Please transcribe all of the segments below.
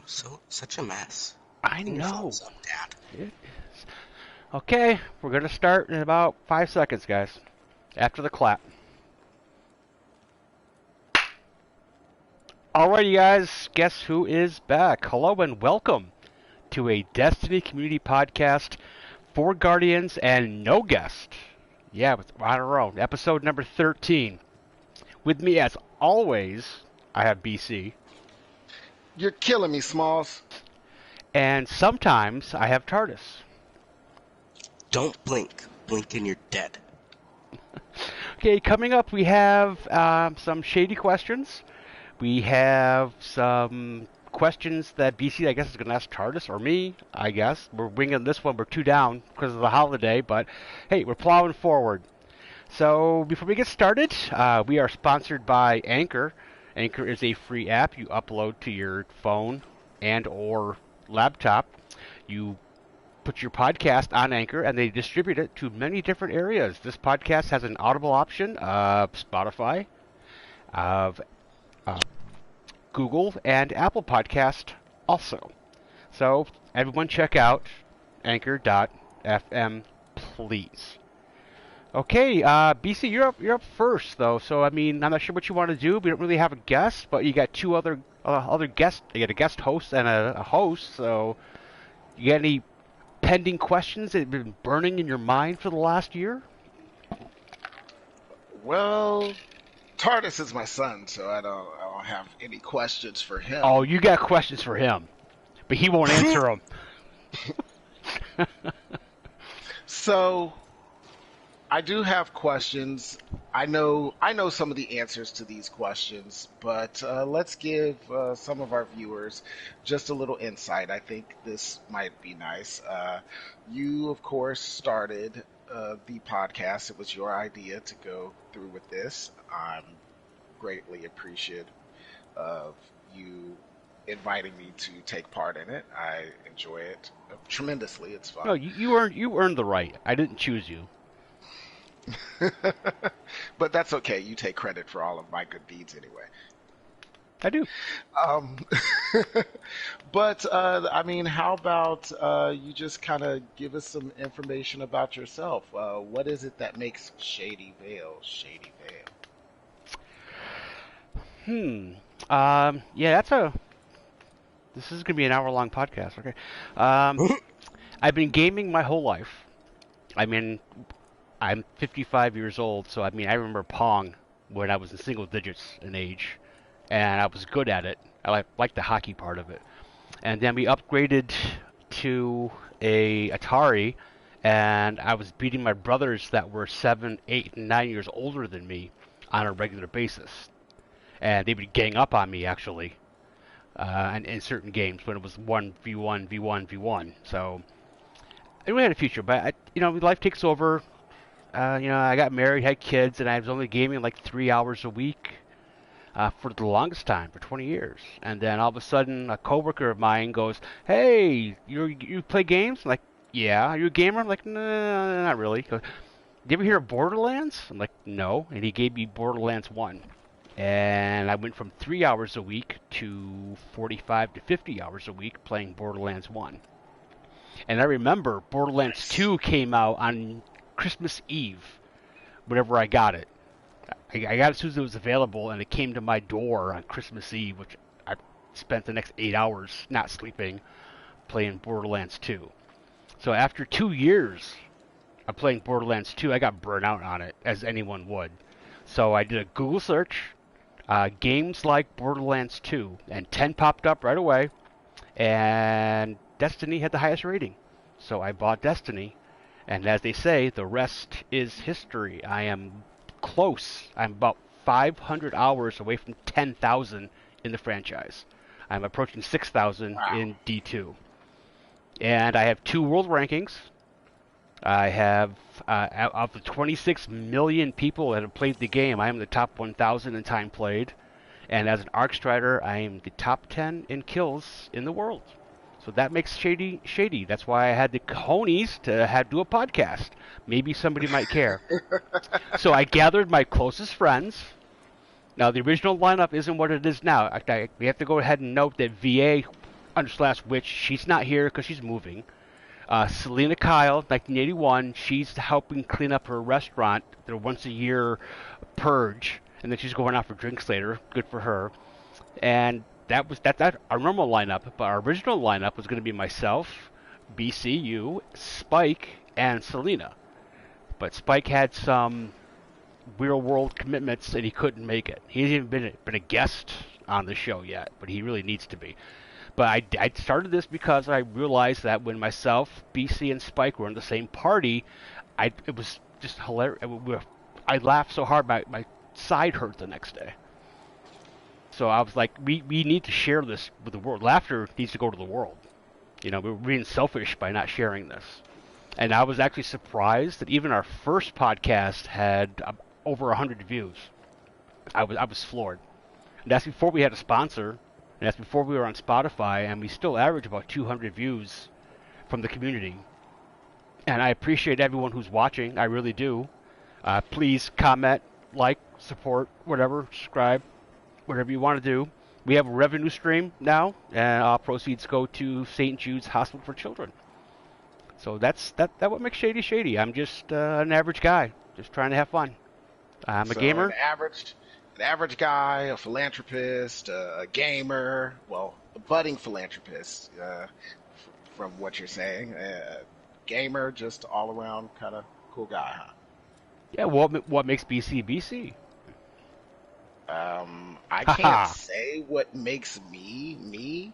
Such a mess. I Clean your know. phones up, Dad. It is. Okay, we're going to start in about 5 seconds, guys. After the clap. Alrighty, guys. Guess who is back? Hello and welcome to a Destiny Community Podcast for Guardians and no guest. Yeah, we're on our own. Episode number 13. With me, as always, I have BC. You're killing me, Smalls. And sometimes I have TARDIS. Don't blink. Blink and you're dead. Okay, coming up we have some shady questions. We have some questions that BC, I guess, is going to ask TARDIS or me, I guess. We're winging this one. We're 2 down because of the holiday, but hey, we're plowing forward. So before we get started, we are sponsored by Anchor. Anchor is a free app you upload to your phone and or laptop. You put your podcast on Anchor, and they distribute it to many different areas. This podcast has an Audible option of Spotify, of Google, and Apple Podcast also. So everyone check out Anchor.fm, please. Okay, BC, you're up first though. So I mean, I'm not sure what you want to do. We don't really have a guest, but you got two other guests. You got a guest host and a host. So you got any pending questions that have been burning in your mind for the last year? Well, TARDIS is my son, so I don't have any questions for him. Oh, you got questions for him, but he won't answer them. So, I do have questions. I know some of the answers to these questions, but let's give some of our viewers just a little insight. I think this might be nice. You, of course, started the podcast. It was your idea to go through with this. I'm greatly appreciative of you inviting me to take part in it. I enjoy it tremendously. It's fun. No, you earned the right. I didn't choose you. But that's okay. You take credit for all of my good deeds anyway. I do. But I mean, how about you just kind of give us some information about yourself? What is it that makes Shady Vale Shady Vale? Yeah, this is gonna be an hour-long podcast. Okay. I've been gaming my whole life. I mean, I'm 55 years old, so I mean, I remember Pong when I was in single digits in age, and I was good at it. I like the hockey part of it. And then we upgraded to a Atari, and I was beating my brothers that were 7, 8, and 9 years older than me on a regular basis. And they would gang up on me, actually, and in certain games when it was 1v1, v1, v1. So I really had a future, but life takes over. I got married, had kids, and I was only gaming like 3 hours a week for the longest time, for 20 years. And then all of a sudden, a coworker of mine goes, "Hey, you play games?" I'm like, "Yeah." "Are you a gamer?" I'm like, "No, not really." He goes, "Did you ever hear of Borderlands?" I'm like, "No." And he gave me Borderlands 1. And I went from 3 hours a week to 45 to 50 hours a week playing Borderlands 1. And I remember Borderlands 2 came out on Christmas Eve, whenever I got it. I got it as soon as it was available, and it came to my door on Christmas Eve, which I spent the next 8 hours not sleeping playing Borderlands 2. So after 2 years of playing Borderlands 2, I got burnt out on it, as anyone would. So I did a Google search, games like Borderlands 2, and 10 popped up right away, and Destiny had the highest rating. So I bought Destiny, and as they say, the rest is history. I am close. I'm about 500 hours away from 10,000 in the franchise. I'm approaching 6,000 in D2. And I have 2 world rankings. I have, of the 26 million people that have played the game, I am the top 1,000 in time played. And as an Arc Strider, I am the top 10 in kills in the world. So that makes shady. That's why I had the cojones to do a podcast. Maybe somebody might care. So I gathered my closest friends. Now, the original lineup isn't what it is now. We have to go ahead and note that VA / Witch, she's not here because she's moving. Selena Kyle, 1981, she's helping clean up her restaurant, their once a year purge, and then she's going out for drinks later. Good for her. And that our normal lineup, but our original lineup was going to be myself, BCU, Spike, and Selena. But Spike had some real world commitments and he couldn't make it. He hasn't even been a guest on the show yet, but he really needs to be. But I started this because I realized that when myself, BC, and Spike were in the same party, it was just hilarious. I laughed so hard my side hurt the next day. So I was like, we need to share this with the world. Laughter needs to go to the world. We're being selfish by not sharing this. And I was actually surprised that even our first podcast had over 100 views. I was floored. And that's before we had a sponsor, and that's before we were on Spotify, and we still average about 200 views from the community. And I appreciate everyone who's watching. I really do. Please comment, like, support, whatever, subscribe, whatever you want to do. We have a revenue stream now, and all proceeds go to St. Jude's Hospital for Children. So that's what makes Shady Shady. I'm just an average guy, just trying to have fun. I'm a gamer. An average guy, a philanthropist, a gamer, well, a budding philanthropist, from what you're saying. Gamer, just all around kind of cool guy, huh? Yeah, what makes BC BC? I can't say what makes me me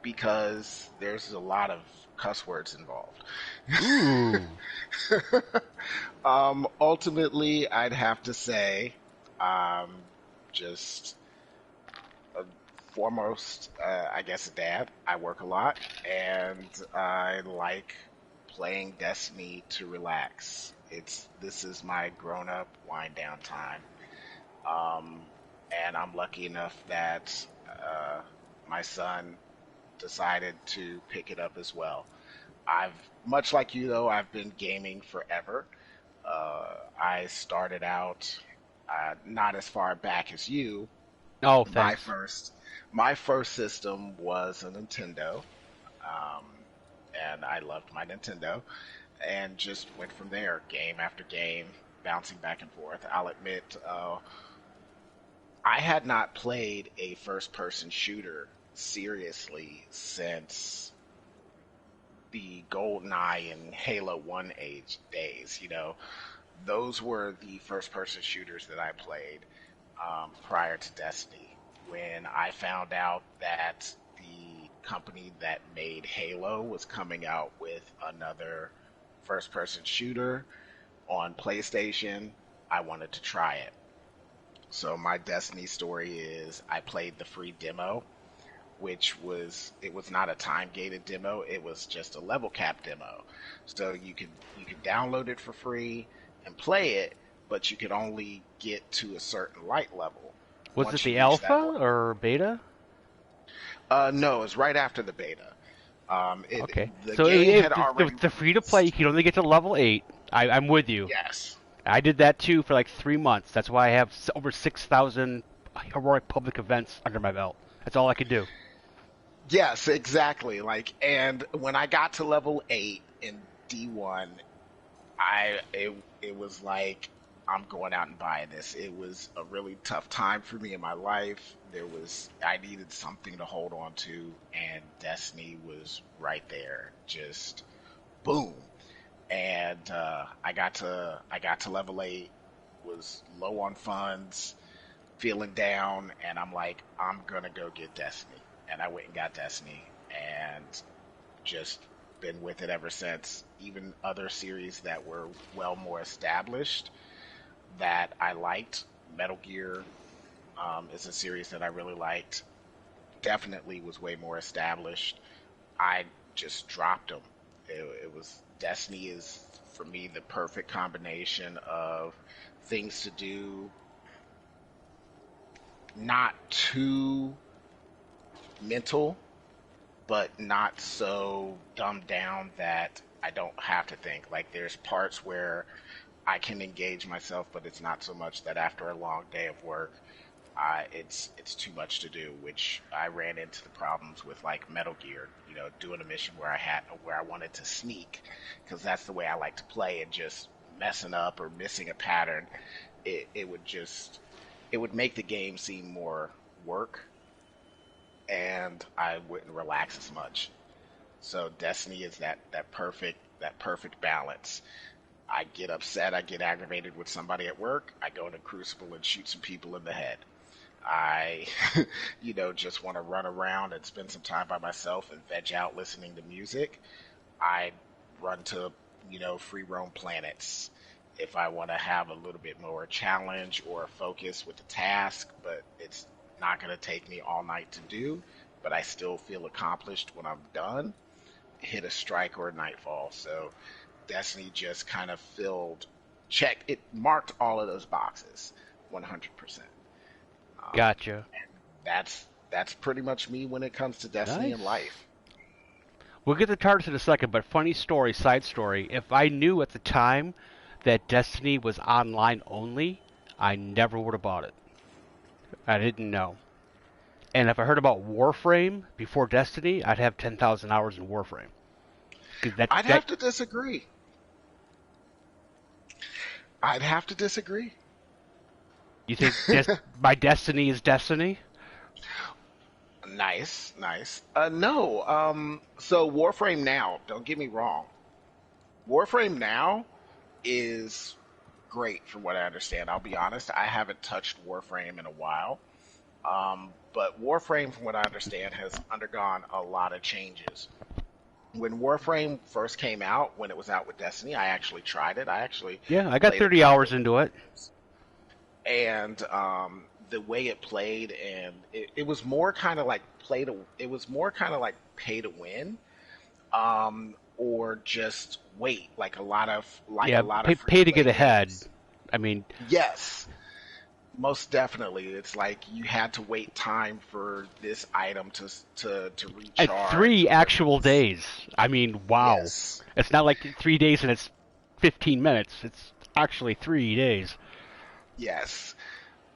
because there's a lot of cuss words involved. Ooh. Ultimately, I'd have to say, just foremost, I guess a dad. I work a lot, and I like playing Destiny to relax. This is my grown-up wind down time. And I'm lucky enough that my son decided to pick it up as well. Much like you though, I've been gaming forever. I started out not as far back as you. Oh, thanks. My first system was a Nintendo, and I loved my Nintendo, and just went from there, game after game, bouncing back and forth. I'll admit, I had not played a first-person shooter seriously since the GoldenEye and Halo 1 age days. Those were the first-person shooters that I played prior to Destiny. When I found out that the company that made Halo was coming out with another first-person shooter on PlayStation, I wanted to try it. So my Destiny story is I played the free demo, it was not a time gated demo, it was just a level cap demo. So you could download it for free and play it, but you could only get to a certain light level. Was it the alpha or beta? No, it's right after the beta. Okay. So the free to play, you can only get to level 8. I'm with you. Yes. I did that too for like 3 months. That's why I have over 6,000 heroic public events under my belt. That's all I could do. Yes, exactly. And when I got to level 8 in D1, it was like, I'm going out and buying this. It was a really tough time for me in my life. I needed something to hold on to, and Destiny was right there. Just boom. And I got to level 8, was low on funds, feeling down, and I'm like, I'm gonna go get Destiny. And I went and got Destiny, and just been with it ever since. Even other series that were well more established that I liked. Metal Gear is a series that I really liked. Definitely was way more established. I just dropped them. It was Destiny is for me the perfect combination of things to do, not too mental, but not so dumbed down that I don't have to think. Like there's parts where I can engage myself, but it's not so much that after a long day of work, it's too much to do, which I ran into the problems with like Metal Gear, doing a mission where I wanted to sneak, because that's the way I like to play, and just messing up or missing a pattern, it would make the game seem more work, and I wouldn't relax as much. So Destiny is that perfect balance. I get upset, I get aggravated with somebody at work, I go into Crucible and shoot some people in the head. I, just want to run around and spend some time by myself and veg out listening to music. I run to, free roam planets if I want to have a little bit more challenge or focus with the task, but it's not going to take me all night to do, but I still feel accomplished when I'm done. Hit a strike or a nightfall. So Destiny just kind of it marked all of those boxes 100%. Gotcha. That's pretty much me when it comes to Destiny Nice. and life. We'll get to TARDIS in a second, but funny story, side story. If I knew at the time that Destiny was online only, I never would have bought it. I didn't know. And if I heard about Warframe before Destiny, I'd have 10,000 hours in Warframe. I'd have to disagree. I'd have to disagree. You think my Destiny is Destiny? Nice, nice. No, so Warframe now, don't get me wrong. Warframe now is great from what I understand. I'll be honest, I haven't touched Warframe in a while. But Warframe, from what I understand, has undergone a lot of changes. When Warframe first came out, when it was out with Destiny, I actually tried it. Yeah, I got 30 hours into it. And the way it played, and it was more kind of like pay to win, or just wait, like a lot of pay to get free-to-play ahead. games. I mean, Yes, most definitely. It's like you had to wait time for this item to recharge. at 3 actual days. I mean, wow. Yes. It's not like 3 days and it's 15 minutes. It's actually 3 days. Yes.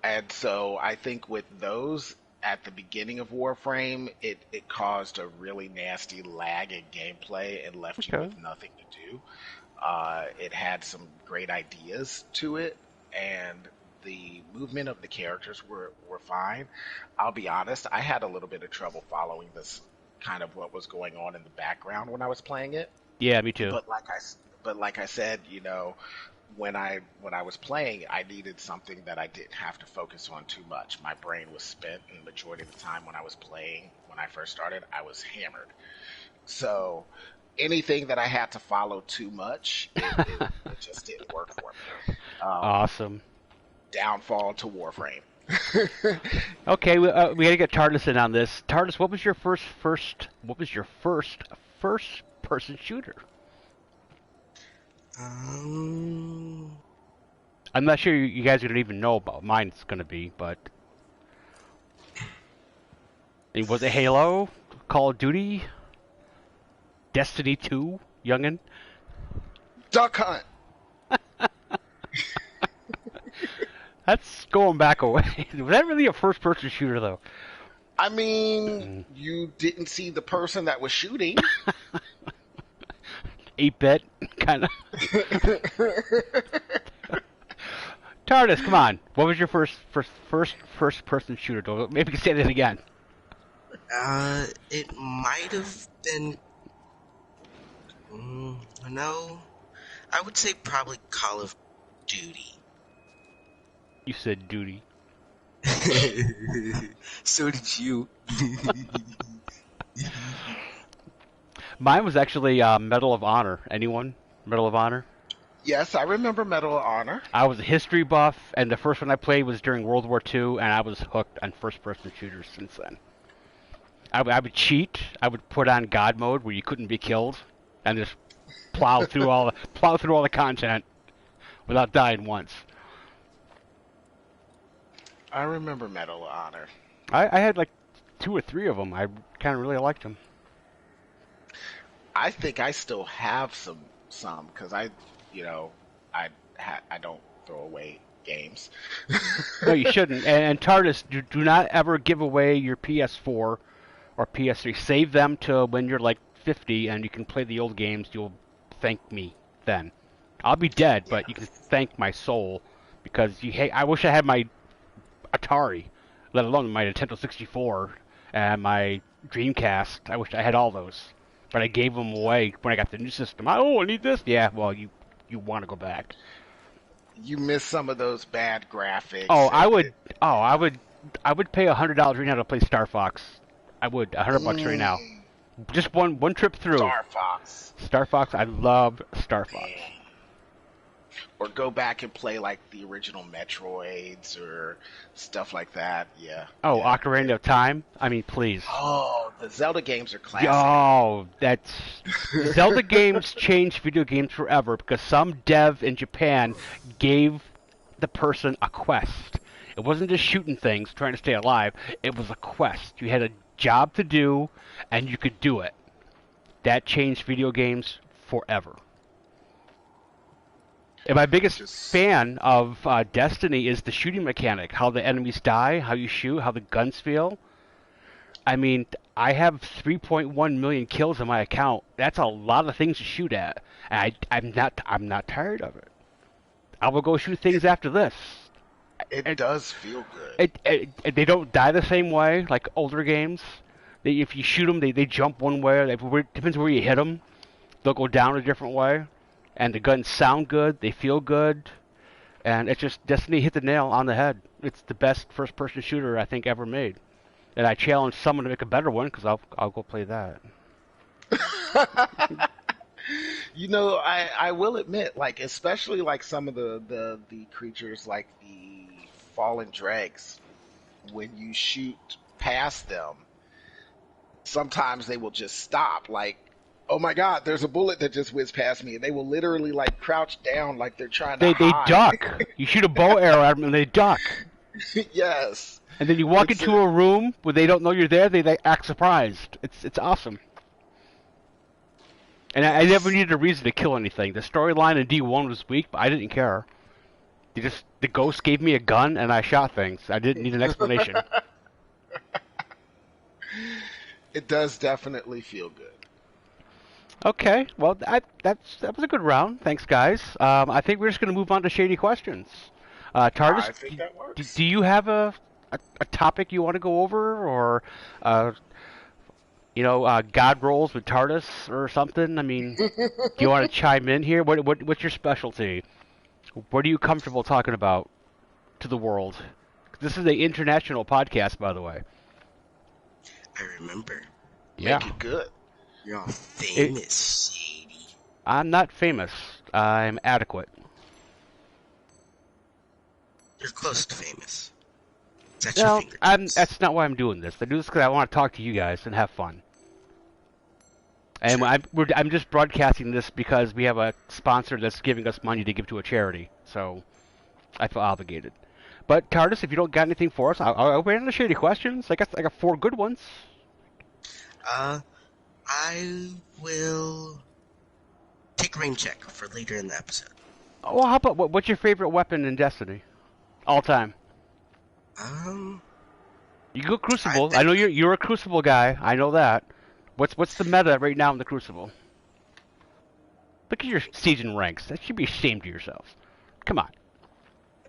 And so I think with those at the beginning of Warframe, it caused a really nasty lag in gameplay and left you Okay. with nothing to do. It had some great ideas to it, and the movement of the characters were fine. I'll be honest, I had a little bit of trouble following this kind of what was going on in the background when I was playing it. Yeah, me too. But like I said, when I was playing, I needed something that I didn't have to focus on too much. My brain was spent, and the majority of the time when I was playing, when I first started, I was hammered. So anything that I had to follow too much, it just didn't work for me. Awesome. Downfall to Warframe. Okay, we gotta get TARDIS in on this. TARDIS, what was your first person shooter? Um, I'm not sure you guys are gonna even know about mine's gonna be, but was it Halo, Call of Duty, Destiny 2, youngin? Duck Hunt. That's going back away. Was that really a first-person shooter, though? I mean, you didn't see the person that was shooting. 8-bit, kind of. TARDIS, come on. What was your first-person shooter? Maybe you can say that again. it might have been. No, I would say probably Call of Duty. You said duty. So did you. Mine was actually Medal of Honor. Anyone? Medal of Honor? Yes, I remember Medal of Honor. I was a history buff, and the first one I played was during World War II, and I was hooked on first-person shooters since then. I would cheat. I would put on God mode where you couldn't be killed, and just plow through all the content without dying once. I remember Medal of Honor. I had like 2 or 3 of them. I kind of really liked them. I think I still have some because I don't throw away games. No, you shouldn't. And TARDIS, do not ever give away your PS4 or PS3. Save them to when you're like 50 and you can play the old games. You'll thank me then. I'll be dead, Yeah. but you can thank my soul because I wish I had my Atari, let alone my Nintendo 64 and my Dreamcast. I wish I had all those, but I gave them away when I got the new system. I need this. Yeah, well, you want to go back. You miss some of those bad Oh, graphics. I would. Oh, I would pay $100 right now to play Star Fox. I would $100 right now. Just one trip through. Star Fox. Star Fox. I love Star Fox. Man. Or go back and play like the original Metroids or stuff like that. Yeah. Oh, yeah. Ocarina of Time. I mean, please. Oh, the Zelda games are classic. Oh, that's Zelda games changed video games forever because some dev in Japan gave the person a quest. It wasn't just shooting things, trying to stay alive. It was a quest. You had a job to do, and you could do it. That changed video games forever. And my biggest fan of Destiny is the shooting mechanic, how the enemies die, how you shoot, how the guns feel. I mean, I have 3.1 million kills in my account. That's a lot of things to shoot at. And I'm not tired of it. I will go shoot things after this. It does feel good. They don't die the same way like older games. If you shoot them, they jump one way. It depends where you hit them. They'll go down a different way. And the guns sound good. They feel good. And it's just Destiny hit the nail on the head. It's the best first-person shooter I think ever made. And I challenge someone to make a better one because I'll go play that. You know, I will admit, like especially like some of the creatures like the fallen dregs, when you shoot past them, sometimes they will just stop. Like, oh my God, there's a bullet that just whizzed past me, and they will literally like crouch down, like they're trying to hide. They duck. You shoot a bow arrow at them and they duck. Yes. And then you walk into a room where they don't know you're there. They act surprised. It's awesome. And I never needed a reason to kill anything. The storyline in D1 was weak, but I didn't care. The ghost gave me a gun and I shot things. I didn't need an explanation. It does definitely feel good. Okay, well that was a good round. Thanks, guys. I think we're just going to move on to shady questions. TARDIS, I think that works. do you have a topic you want to go over, or God rolls with TARDIS or something? I mean, do you want to chime in here? What's your specialty? What are you comfortable talking about to the world? This is an international podcast, by the way. I remember. Yeah. Make it good. You're all famous, shady. I'm not famous. I'm adequate. You're close to famous. That's No, your fingertips. that's not why I'm doing this. I do this because I want to talk to you guys and have fun. And I'm just broadcasting this because we have a sponsor that's giving us money to give to a charity, so I feel obligated. But TARDIS, if you don't got anything for us, I'll wait on the shady questions. I got 4 good ones. I will take a rain check for later in the episode. Oh, well, how about what's your favorite weapon in Destiny, all time? You go Crucible. I know you're a Crucible guy. I know that. What's the meta right now in the Crucible? Look at your season ranks. That should be ashamed of yourselves. Come on.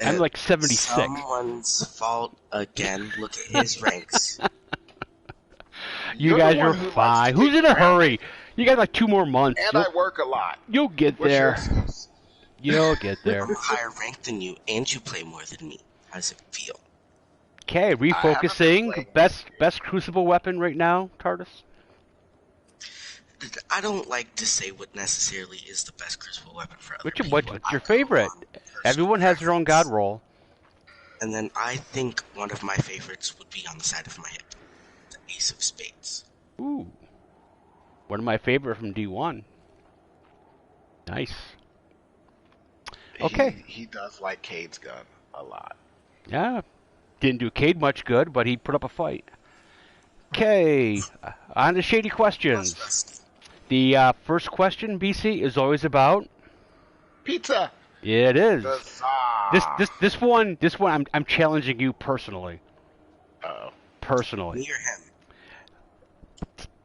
I'm like 76. Someone's fault again. Look at his ranks. You guys are fine. Who's in a hurry? You got like 2 more months. And I work a lot. You'll get there. You'll get there. I'm higher ranked than you, and you play more than me. How does it feel? Okay, refocusing. Best Crucible weapon right now, TARDIS? I don't like to say what necessarily is the best Crucible weapon for other people. What's your favorite? Everyone has their own god roll. And then I think one of my favorites would be on the side of my hip. The Ace of Spades. Ooh. One of my favorite from D1. Nice. Okay. He does like Cade's gun a lot. Yeah. Didn't do Cade much good, but he put up a fight. Okay. On to shady questions. The first question, BC, is always about... Pizza! Yeah, it is. The This one I'm challenging you personally. Oh. Personally. Me or him?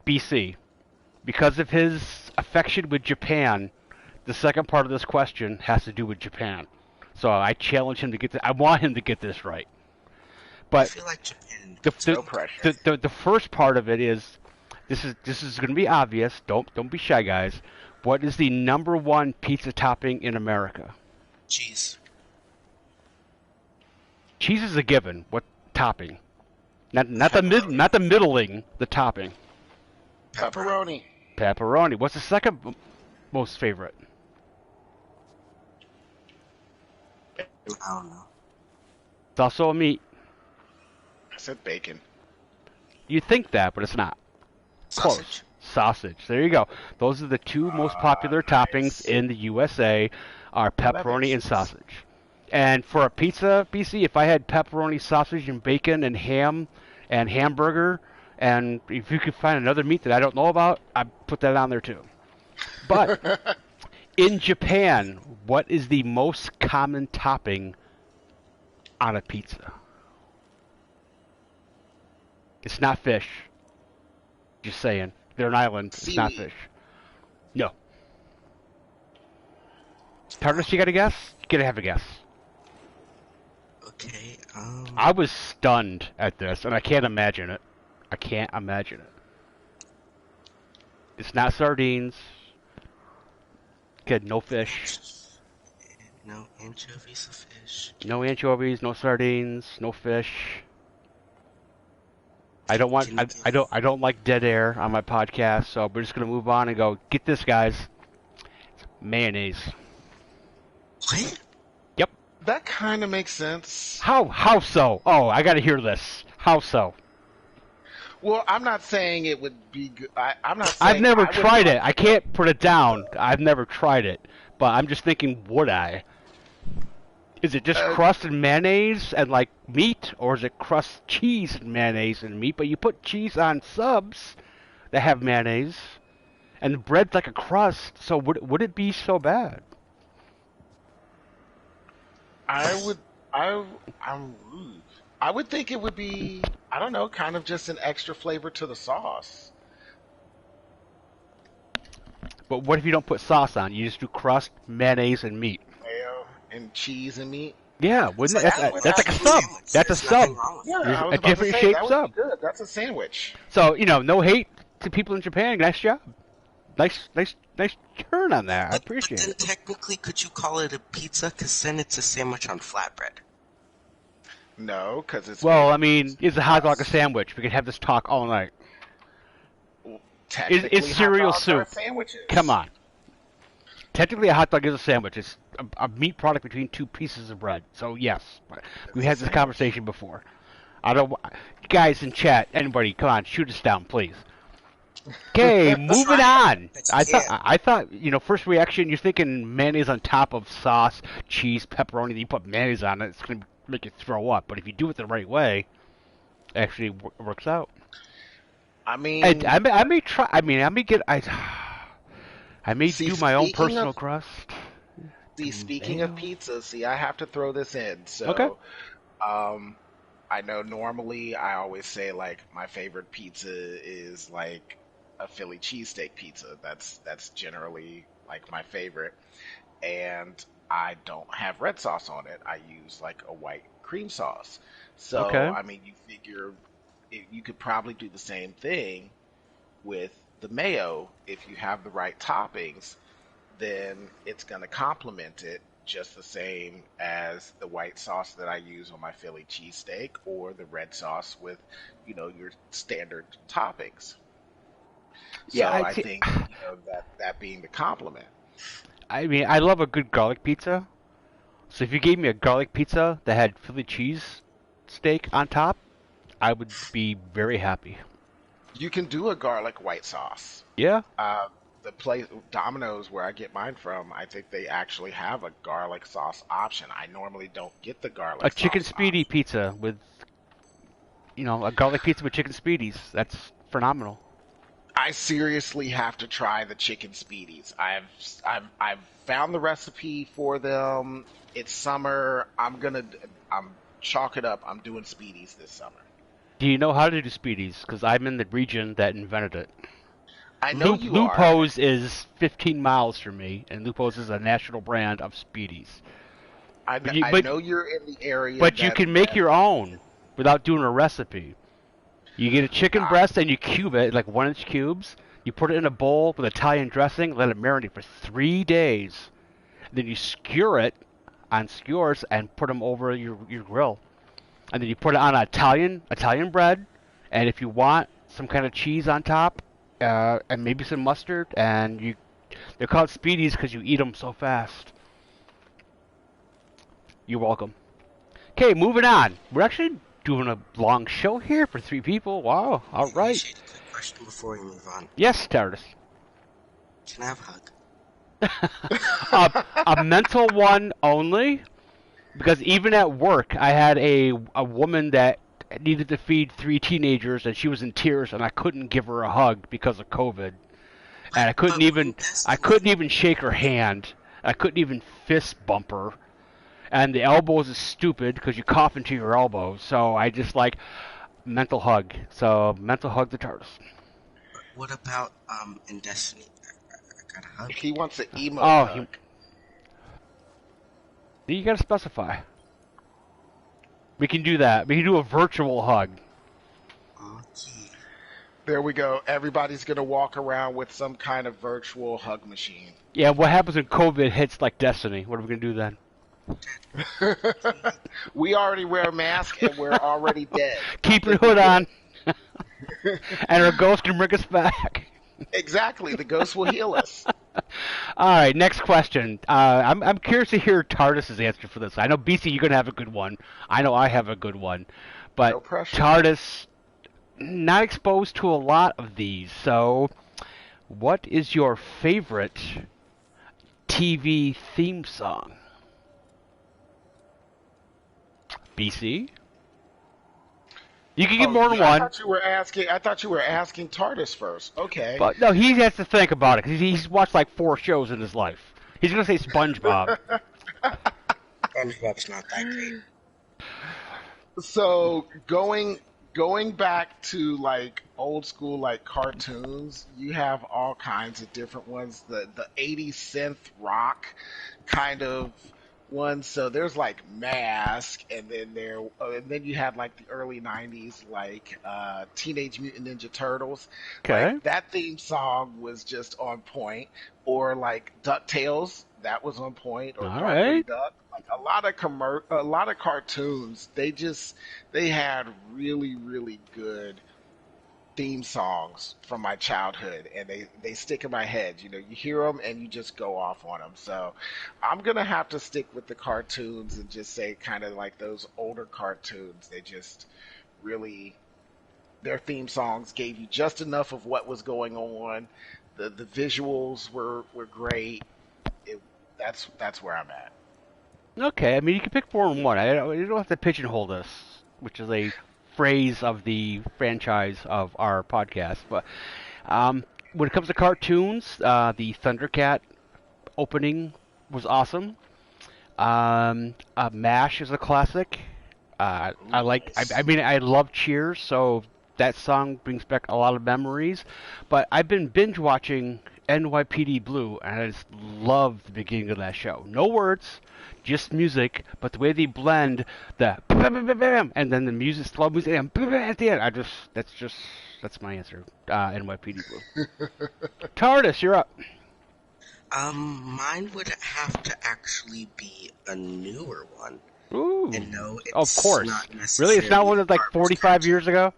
BC. Because of his affection with Japan, the second part of this question has to do with Japan. So I challenge him to get I want him to get this right. I But feel like Japan. No pressure. the first part of it is this is going to be obvious. Don't be shy, guys. What is the number one pizza topping in America? Cheese. Cheese is a given. What topping? Not the middling, the topping. Pepperoni. Pepperoni. What's the second most favorite? I don't know. It's also a meat. I said bacon. You think that, but it's not. Sausage. Close. Sausage. There you go. Those are the two most popular toppings in the USA are pepperoni and sausage. And for a pizza, BC, if I had pepperoni, sausage, and bacon, and ham, and hamburger, and if you could find another meat that I don't know about, I'd put that on there too. But in Japan, what is the most common topping on a pizza? It's not fish. Just saying. They're an island. It's not fish. No. Tartarus, you got a guess? You gotta have a guess. Okay. I was stunned at this, and I can't imagine it. I can't imagine it. It's not sardines. Kid, no fish. No anchovies or fish. No anchovies, no sardines, no fish. I don't like dead air on my podcast, so we're just gonna move on and go. Get this, guys. Mayonnaise. What? Yep. That kind of makes sense. How so? Oh, I gotta hear this. How so? Well, I'm not saying it would be good. I'm not saying I've never tried it. I can't put it down. I've never tried it, but I'm just thinking, would I? Is it just crust and mayonnaise and like meat, or is it crust, cheese, and mayonnaise and meat? But you put cheese on subs that have mayonnaise, and the bread's like a crust. So would it be so bad? I would think it would be, I don't know, kind of just an extra flavor to the sauce. But what if you don't put sauce on? You just do crust, mayonnaise, and meat. Mayo and cheese and meat. Yeah, wouldn't it? That's like a sub. Sandwich. That's a There's sub. nothing wrong with Yeah, that. I was A about to different say, shaped that would sub. be good. That's a sandwich. So no hate to people in Japan. Nice job. Nice turn on that. I appreciate But then it. technically, could you call it a pizza? Because then it's a sandwich on flatbread. No, because it's Well, I mean, is a hot dog a sandwich? We could have this talk all night. technically Is cereal hot dogs are soup? sandwiches. Come on. Technically, a hot dog is a sandwich. It's a meat product between two pieces of bread. So yes, we had this conversation before. I don't, guys in chat, anybody, come on, shoot us down, please. Okay, moving on. I thought, first reaction, you're thinking mayonnaise on top of sauce, cheese, pepperoni. Then you put mayonnaise on it, it's gonna make you throw up. But if you do it the right way, it actually works out. I mean, I may try. I may do my own speaking personal of- crust. speaking of pizza, I have to throw this in. So, Okay. I know normally I always say like my favorite pizza is like a Philly cheesesteak pizza. That's generally like my favorite, and I don't have red sauce on it. I use like a white cream sauce. So Okay. I mean, you figure you could probably do the same thing with the mayo if you have the right toppings. Then it's going to complement it just the same as the white sauce that I use on my Philly cheesesteak or the red sauce with, your standard toppings. Yeah, So I I thi- think that being the complement. I mean, I love a good garlic pizza. So if you gave me a garlic pizza that had Philly cheese steak on top, I would be very happy. You can do a garlic white sauce. Yeah. The place Domino's where I get mine from, I think they actually have a garlic sauce option. I normally don't get the garlic. A chicken sauce speedy option. pizza with, a garlic pizza with chicken speedies. That's phenomenal. I seriously have to try the chicken speedies. I've found the recipe for them. It's summer. I'm chalk it up. I'm doing speedies this summer. Do you know how to do speedies? Because I'm in the region that invented it. I know you are. Lupo's is 15 miles from me, and Lupo's is a national brand of speedies. But you, I but know you're in the area but you can make that your own without doing a recipe. You get a chicken I, breast and you cube it like 1-inch cubes. You put it in a bowl with Italian dressing, let it marinate for 3 days. Then you skewer it on skewers and put them over your grill. And then you put it on Italian bread, and if you want some kind of cheese on top, and maybe some mustard, and they're called speedies because you eat them so fast. You're welcome. Okay, moving on. We're actually doing a long show here for 3 people. Wow. All right. Shade, a quick question before we move on. Yes, Tardis. Can I have a hug? A mental one only, because even at work, I had a woman that needed to feed 3 teenagers, and she was in tears, and I couldn't give her a hug because of COVID, and I couldn't even shake her hand. I couldn't even fist bump her, and the elbows is stupid because you cough into your elbow. So I just like mental hug. So mental hug the TARDIS. What about in Destiny? I got a hug. he wants an emo hug. You gotta specify. We can do that. We can do a virtual hug. Okay. There we go. Everybody's gonna walk around with some kind of virtual hug machine. Yeah, what happens when COVID hits like Destiny? What are we gonna do then? We already wear a mask and we're already dead. Keep your hood on. And our ghost can bring us back. Exactly. The ghost will heal us. All right, next question. I'm curious to hear TARDIS's answer for this. I know, BC, you're going to have a good one. I know I have a good one. But No pressure. TARDIS, not exposed to a lot of these. So, what is your favorite TV theme song? BC? You can get more than I one. thought you were asking TARDIS first. Okay. But no, he has to think about it because he's watched like 4 shows in his life. He's gonna say SpongeBob. SpongeBob's not that great. So going back to like old school like cartoons, you have all kinds of different ones. The 80s synth rock kind of ones. So there's like Mask, and then you had like the early 90s like Teenage Mutant Ninja Turtles. Okay. Like, that theme song was just on point. Or like DuckTales, that was on point. Or All Darkwing right. Duck. Like a lot of cartoons, they had really, really good theme songs from my childhood, and they stick in my head. You know, you hear them and you just go off on them. So I'm gonna have to stick with the cartoons and just say kind of like those older cartoons. They just really, their theme songs gave you just enough of what was going on. The visuals were great. That's where I'm at. Okay, I mean, you can pick 4 and 1. You don't have to pigeonhole this, which is a phrase of the franchise of our podcast. But when it comes to cartoons, the Thundercat opening was awesome. MASH is a classic. I love Cheers, so that song brings back a lot of memories. But I've been binge watching NYPD Blue, and I just love the beginning of that show. No words, just music, but the way they blend the and then the music, slow music, and at the end, that's my answer. NYPD Blue. TARDIS, you're up. Mine would have to actually be a newer one. Ooh. And no, it's of course. not Really, it's not one that's like necessarily 45 years ago.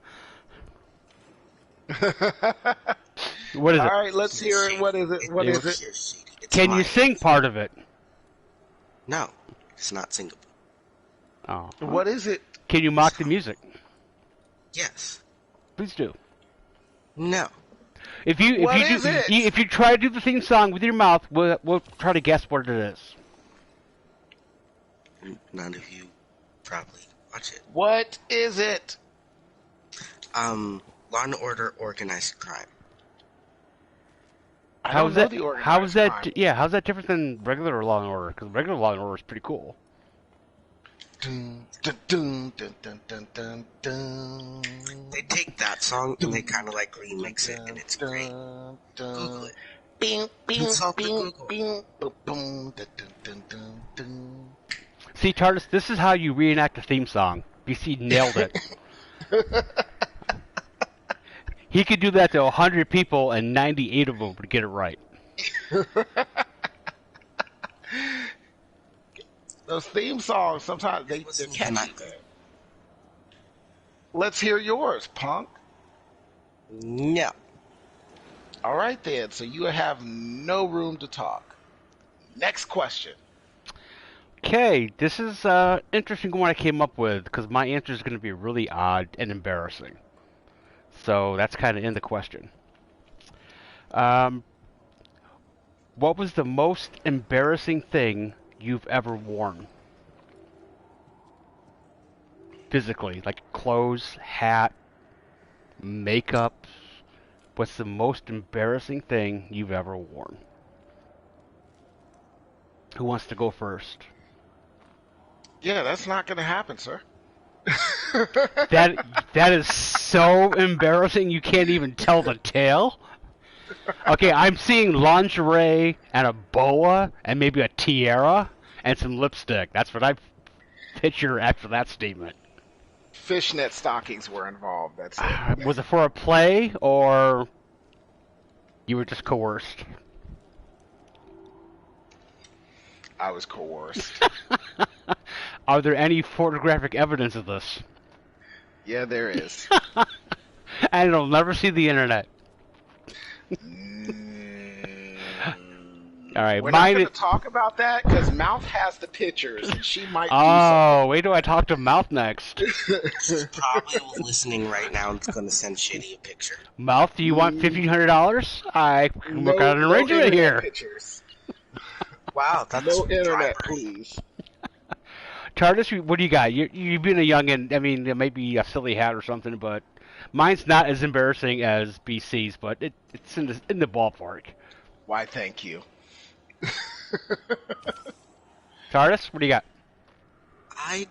What is it? All right, let's hear it. What is it? What is it? It's Can you mine. sing part of it? No, it's not singable. Oh. What is it? Can you mock the music? Yes. Please do. No. If you try to do the theme song with your mouth, we'll try to guess what it is. None of you probably watch it. What is it? Law and Order Organized Crime. I don't know the How is organized that? crime. Yeah, how's that different than regular Law and Order? Because regular Law and Order is pretty cool. Dun, dun, dun, dun, dun, dun, dun, dun. They take that song and they kind of like remix it, and it's great. Google it. Bing, bing, Consult the bing, Google. bing, boom, boom, dun, dun, dun, dun, dun. See, TARDIS, this is how you reenact a theme song. BC nailed it. He could do that to 100 people, and 98 of them would get it right. Those theme songs, sometimes they're catchy. Let's hear yours, punk. No. All right, then. So you have no room to talk. Next question. Okay, this is an interesting one I came up with, because my answer is going to be really odd and embarrassing. So that's kind of in the question. What was the most embarrassing thing you've ever worn? Physically, like clothes, hat, makeup. What's the most embarrassing thing you've ever worn? Who wants to go first? Yeah, that's not going to happen, sir. That is so embarrassing you can't even tell the tale. Okay, I'm seeing lingerie and a boa and maybe a tiara and some lipstick. That's what I picture after that statement. Fishnet stockings were involved. That's it. Was it for a play or you were just coerced? I was coerced. Are there any photographic evidence of this? Yeah, there is. And it'll never see the internet. All right, We're not going to talk about that because Mouth has the pictures and she might do something. Wait till I talk to Mouth next. She's probably listening right now and going to send Shitty a picture. Mouth, do you want $1,500? I can work out an arrangement here. Pictures. Wow, that's no internet, bribery. please. TARDIS, what do you got? You've been a youngin'. I mean, it might be a silly hat or something, but mine's not as embarrassing as BC's, but it's in the ballpark. Why, thank you. TARDIS, what do you got? I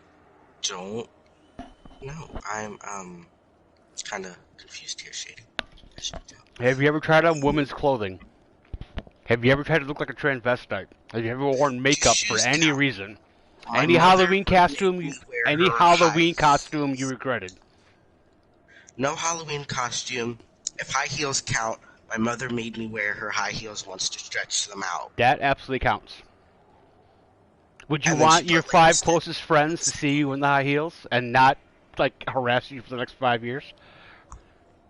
don't know. I'm kind of confused here, Shady. Have you ever tried on women's clothing? Have you ever tried to look like a transvestite? Have you ever worn makeup for any reason? Any Halloween costume you regretted? No Halloween costume. If high heels count, my mother made me wear her high heels once to stretch them out. That absolutely counts. Would you want your 5 closest friends to see you in the high heels and not like harass you for the next 5 years?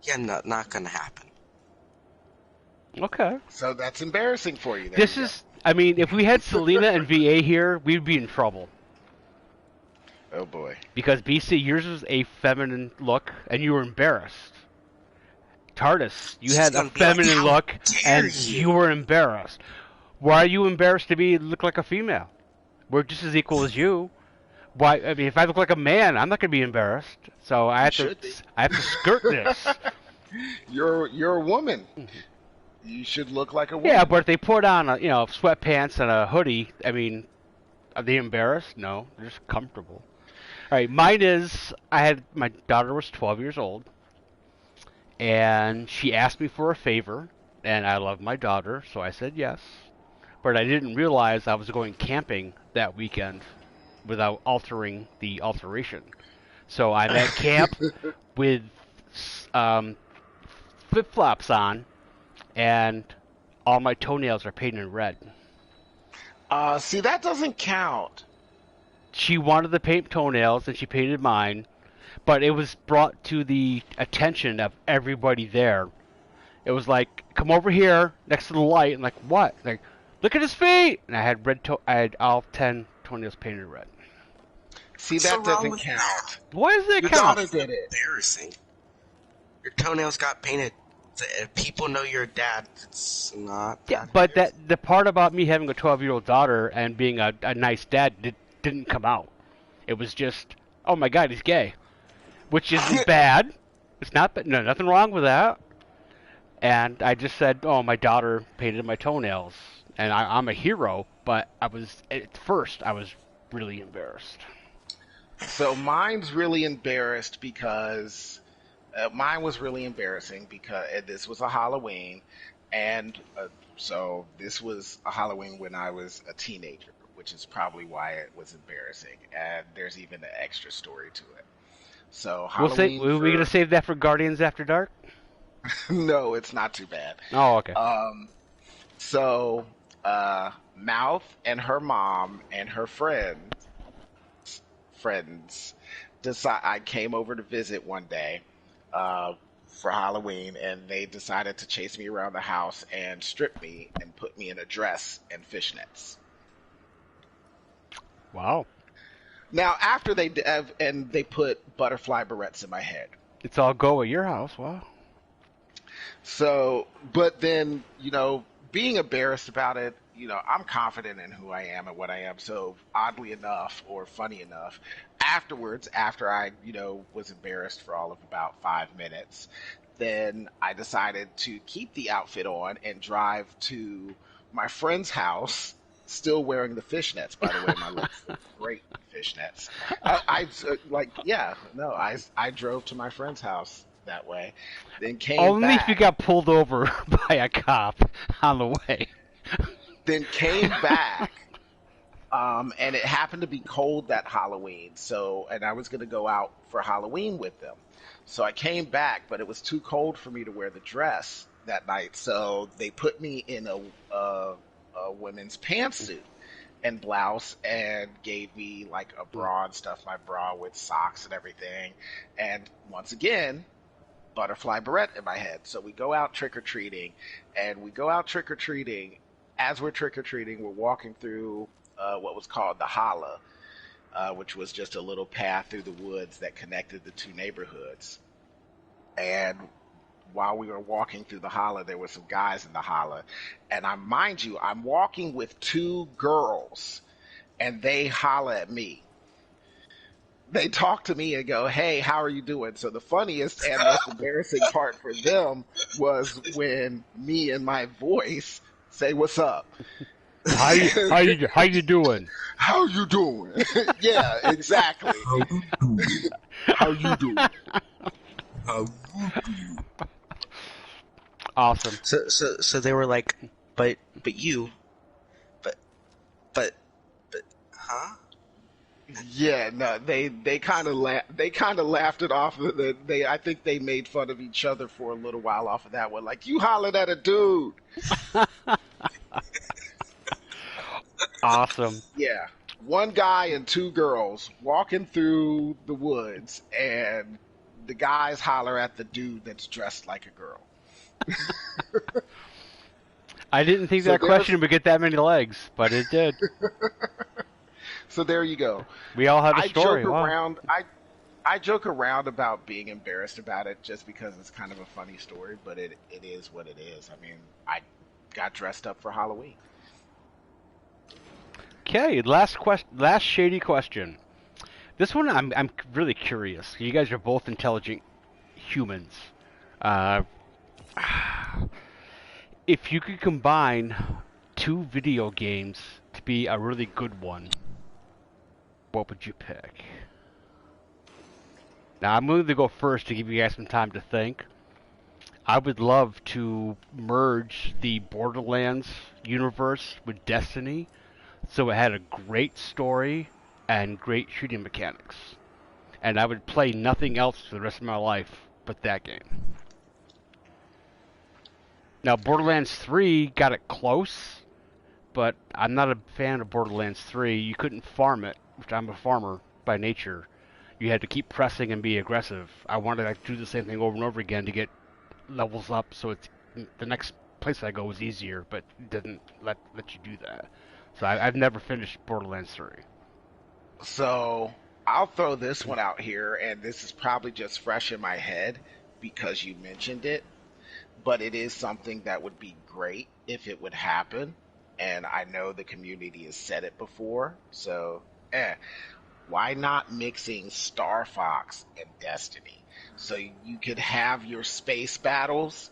Yeah, not gonna happen. Okay. So that's embarrassing for you. I mean, if we had Selena and VA here, we'd be in trouble. Oh boy. Because BC, yours was a feminine look, and you were embarrassed. TARDIS, you had a feminine look, and you were embarrassed. Why are you embarrassed to look like a female? We're just as equal as you. Why? I mean, if I look like a man, I'm not going to be embarrassed. So I have to skirt this. You're a woman. You should look like a woman. Yeah, but if they put on sweatpants and a hoodie, I mean, are they embarrassed? No, they're just comfortable. All right, mine is my daughter was 12 years old, and she asked me for a favor, and I love my daughter, so I said yes. But I didn't realize I was going camping that weekend without altering the alteration. So I'm at camp with flip-flops on, and all my toenails are painted red. See, that doesn't count. She wanted to paint toenails, and she painted mine, but it was brought to the attention of everybody there. It was like, come over here next to the light, and like, what? Like, look at his feet! And I had all 10 toenails painted red. See, that doesn't count. Why does that count? Your daughter did it. Embarrassing. Your toenails got painted. If people know you're a dad, it's not that. But the part about me having a 12-year-old daughter and being a nice dad didn't come out. It was just, oh my God, he's gay, which isn't bad. It's not, nothing wrong with that. And I just said, "Oh, my daughter painted my toenails," and I'm a hero. But at first I was really embarrassed. So mine's really embarrassed because mine was really embarrassing because this was a Halloween, and so this was a Halloween when I was a teenager, which is probably why it was embarrassing. And there's even an extra story to it. So Halloween We're gonna for save that for Guardians After Dark. no, it's not too bad. Oh, okay. Um, so Mouth and her mom and her friends decide. I came over to visit one day uh, for Halloween, and they decided to chase me around the house and strip me and put me in a dress and fishnets. Wow. Now, after and they put butterfly barrettes in my head. It's all go at your house. Wow. So, but then, being embarrassed about it, I'm confident in who I am and what I am. So, oddly enough, or funny enough, afterwards, after I, was embarrassed for all of about 5 minutes, then I decided to keep the outfit on and drive to my friend's house, still wearing the fishnets. By the way, my legs look great in fishnets. I drove to my friend's house that way, then came Only if you back, got pulled over by a cop on the way. then came back, and it happened to be cold that Halloween. So, and I was going to go out for Halloween with them. So I came back, but it was too cold for me to wear the dress that night. So they put me in a women's pantsuit and blouse and gave me like a bra and stuff, my bra with socks and everything. And once again, butterfly barrette in my head. So we go out trick or treating, and we go out trick or treating. As we're trick or treating, we're walking through what was called the holla, which was just a little path through the woods that connected the two neighborhoods. And while we were walking through the holla, there were some guys in the holla, and mind you, I'm walking with two girls, and they holla at me. They talk to me and go, "Hey, how are you doing?" So the funniest and most embarrassing part for them was when me and my voice say, "What's up?" How you doing? How you doing? Yeah, exactly. How you doing? Um, Awesome. so they were like, but you, but, but, huh? Yeah, no, they kind of laughed it off. I think they made fun of each other for a little while off of that one. Like, you hollered at a dude. Awesome. Yeah, one guy and two girls walking through the woods, and the guys holler at the dude that's dressed like a girl. I didn't think So that question would get that many legs, but it did. So there you go. We all have a I story. joke Wow. around. I joke around about being embarrassed about it just because it's kind of a funny story, but it is what it is. I mean, I got dressed up for Halloween. Okay, last shady question. This one I'm really curious. You guys are both intelligent humans. Uh, if you could combine two video games to be a really good one, what would you pick? Now, I'm going to go first to give you guys some time to think. I would love to merge the Borderlands universe with Destiny, so it had a great story and great shooting mechanics. And I would play nothing else for the rest of my life but that game. Now, Borderlands 3 got it close, but I'm not a fan of Borderlands 3. You couldn't farm it, which I'm a farmer by nature. You had to keep pressing and be aggressive. I wanted to do the same thing over and over again to get levels up, so it's the next place I go is easier, but it didn't let you do that. So I've never finished Borderlands 3. So I'll throw this one out here, and this is probably just fresh in my head because you mentioned it, but it is something that would be great if it would happen. And I know the community has said it before, so why not mixing Star Fox and Destiny? So you could have your space battles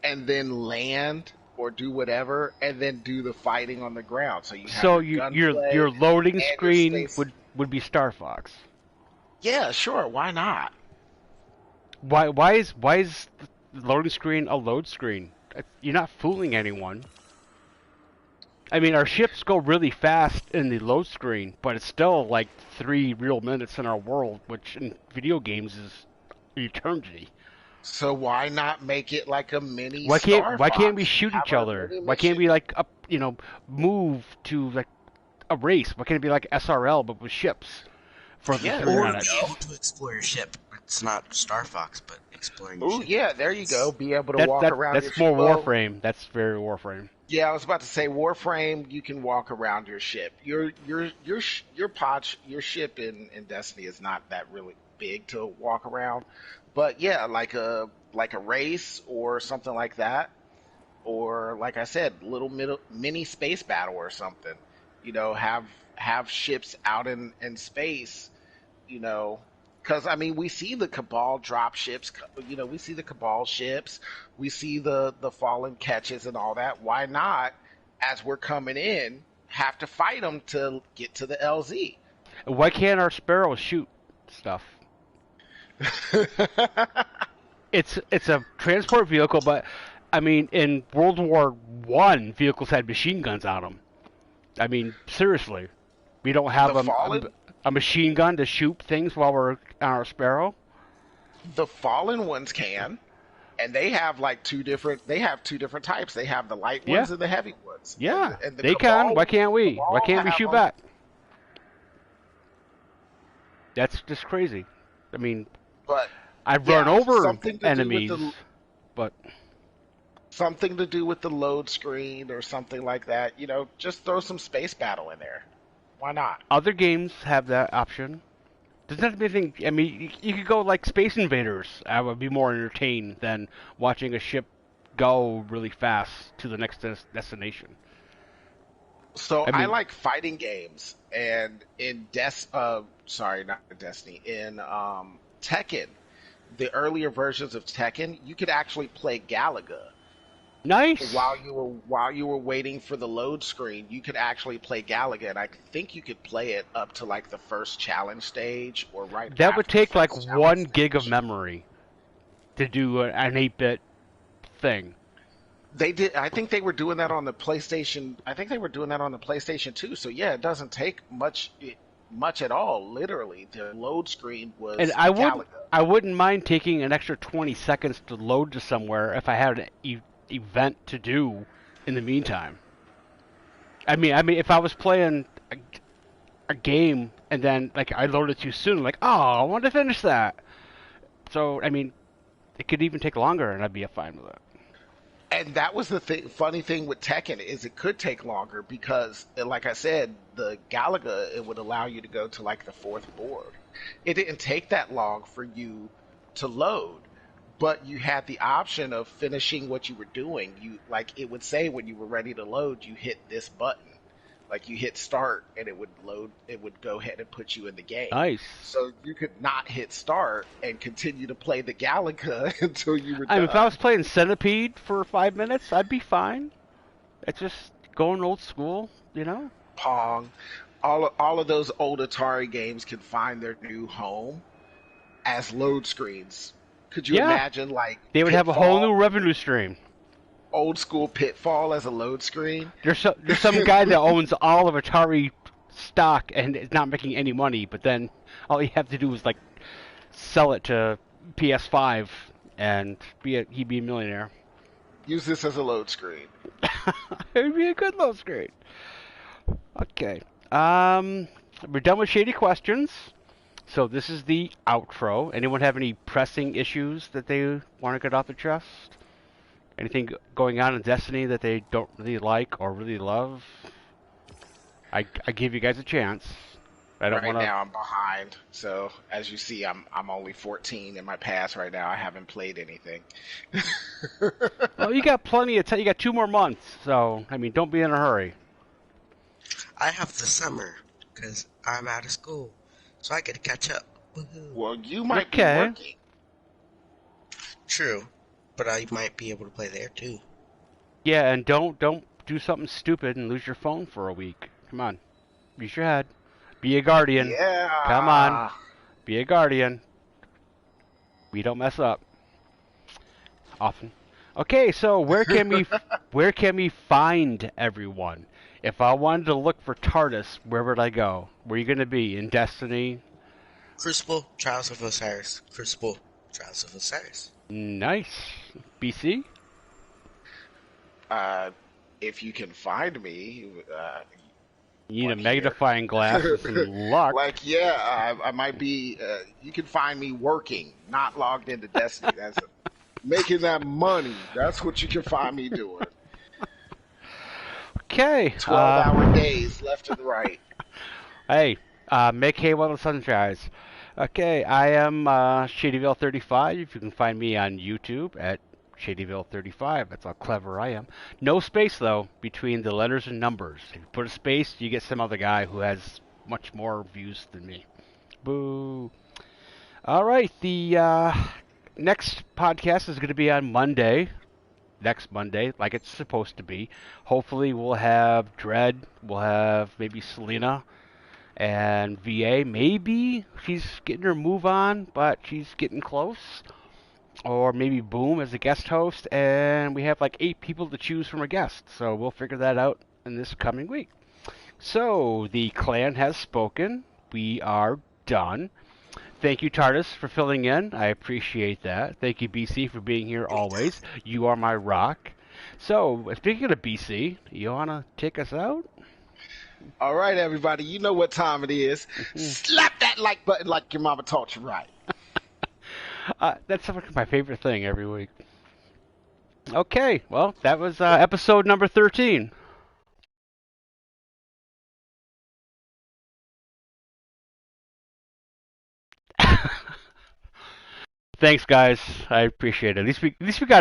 and then land or do whatever, and then do the fighting on the ground. So you have So your your gunplay loading and your screen space. would be Star Fox. Yeah, sure. Why not? Why is the loading screen a load screen? You're not fooling anyone. I mean, our ships go really fast in the load screen, but it's still like 3 real minutes in our world, which in video games is eternity. So why not make it like a mini Star Why can't we Fox? shoot Have each a other? mini Why can't mission. we like move to like a race? Why can't it be like SRL but with ships for the Yeah, 3 there Or you be minutes? go. able to explore your ship. It's not Star Fox, but exploring your Oh ship. yeah, there you go. Be able to That walk that around your that's ship. more Well, Warframe. That's very Warframe. yeah, I was about to say Warframe. You can walk around your ship. Your ship in Destiny is not that really big to walk around, but yeah, like a race or something like that, or like I said, mini space battle or something. Have ships out in space. You know, because I mean, we see the Cabal drop ships. We see the Cabal ships. We see the fallen catches and all that. Why not, as we're coming in, have to fight them to get to the LZ? Why can't our sparrows shoot stuff? It's a transport vehicle, but I mean, in World War One, vehicles had machine guns on them. I mean, seriously, we don't have the fallen a machine gun to shoot things while we're on our sparrow. the fallen ones can, and they have like two different. They have two different types. They have the light Yeah, ones and the heavy ones, yeah, and the they can. Why Cabal can't we? Why Cabal can't we have shoot them. back? That's just crazy. I mean, But I've run yeah, over enemies, but something to do with the load screen or something like that. Just throw some space battle in there. Why not? other games have that option. Doesn't have to be anything. I mean, you could go like Space Invaders. I would be more entertained than watching a ship go really fast to the next destination. So I I mean, like fighting games, and sorry, not in Destiny, in Tekken, the earlier versions of Tekken, you could actually play Galaga. nice. While you were waiting for the load screen, you could actually play Galaga, and I think you could play it up to like the first challenge stage or right That would after the take like first challenge 1 gig of stage. memory to do an 8-bit thing. They did. I think they were doing that on the PlayStation. I think they were doing that on the PlayStation 2. So yeah, it doesn't take much at all. Literally, the load screen And was Galaga. I wouldn't mind taking an extra 20 seconds to load to somewhere if I had an event to do in the meantime. I mean, if I was playing a game and then like I loaded too soon, like, oh, I want to finish that. So I mean, it could even take longer, and I'd be fine with it. And that was the funny thing with Tekken is it could take longer because, like I said, the Galaga it would allow you to go to like the fourth board. It didn't take that long for you to load, but you had the option of finishing what you were doing. You like it would say when you were ready to load, you hit this button. Like you hit start and it would load, it would go ahead and put you in the game. Nice. So you could not hit start and continue to play the Galaga until you were I mean, if I done. was playing Centipede for 5 minutes, I'd be fine. It's just going old school, you know? Pong, all of those old Atari games can find their new home as load screens. Could you Yeah, imagine like they would have a whole new Pitfall, revenue stream. old school Pitfall as a load screen? There's some guy that owns all of Atari stock and is not making any money, but then all you have to do is like sell it to PS5 and he'd be a millionaire. Use this as a load screen. It'd be a good load screen. Okay. We're done with shady questions. So this is the outro. Anyone have any pressing issues that they want to get off their chest? Anything going on in Destiny that they don't really like or really love? I give you guys a chance. I don't Right want to. now I'm behind. So as you see, I'm only 14 in my past right now. I haven't played anything. Well, you got plenty of time. You got 2 more months. So I mean, don't be in a hurry. I have the summer because I'm out of school, so I get to catch up. Woohoo. Well, you might be Okay. working. True, but I might be able to play there too. Yeah, and don't do something stupid and lose your phone for a week. Come on, use your head. Be a guardian. Come on, Yeah. be a guardian. We don't mess up often. Okay, so where can we find everyone? If I wanted to look for TARDIS, where would I go? Where are you gonna be in Destiny? Crucible, Trials of Osiris. Crucible, Trials of Osiris. Nice, BC. Uh, if you can find me, You need a like here. magnifying glass and some luck. Like, yeah, I might be. You can find me working, not logged into Destiny. That's making that money. That's what you can find me doing. Okay. 12-hour days left and right. Hey, make hay while the sun shines. Okay, I am Shadyville35. You can find me on YouTube at Shadyville35. That's how clever I am. No space, though, between the letters and numbers. If you put a space, you get some other guy who has much more views than me. Boo. All right, the next podcast is going to be on Monday. Next Monday, like it's supposed to be. Hopefully, we'll have Dread. We'll have maybe Selena and VA. Maybe she's getting her move on, but she's getting close. Or maybe Boom as a guest host, and we have like 8 people to choose from a guest. So we'll figure that out in this coming week. So the clan has spoken. We are done. Thank you, TARDIS, for filling in. I appreciate that. Thank you, BC, for being here always. You are my rock. So, speaking of BC, you want to take us out? All right, everybody, you know what time it is. Slap that like button like your mama taught you right. That's my favorite thing every week. Okay, well, that was episode number 13. Thanks, guys. I appreciate it. At least we got